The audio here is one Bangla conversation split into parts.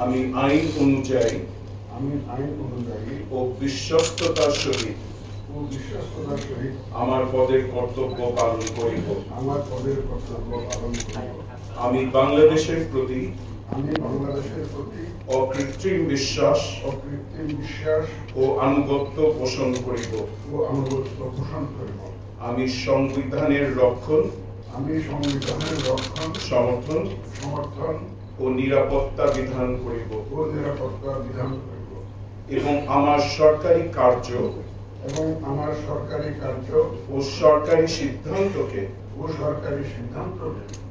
আমি আইন অনুযায়ী ও বিশ্বস্ততার সহিত আমার পদের কর্তব্য পালন করিব। আমি বাংলাদেশের প্রতি অকৃত্রিম বিশ্বাস ও আনুগত্য পোষণ করিব। আমি সংবিধানের রক্ষণ, সমর্থন ও নিরাপত্তা বিধান করিব এবং আমার সরকারি কার্য ও সরকারি সিদ্ধান্তকে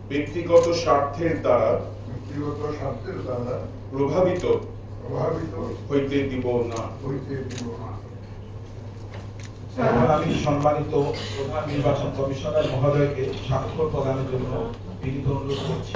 ব্যক্তিগত স্বার্থের দ্বারা প্রভাবিত হইতে দিব না। আমি সম্মানিত প্রধান নির্বাচন কমিশনার মহোদয়কে স্বাক্ষর প্রদানের জন্য বিনীত অনুরোধ করছি।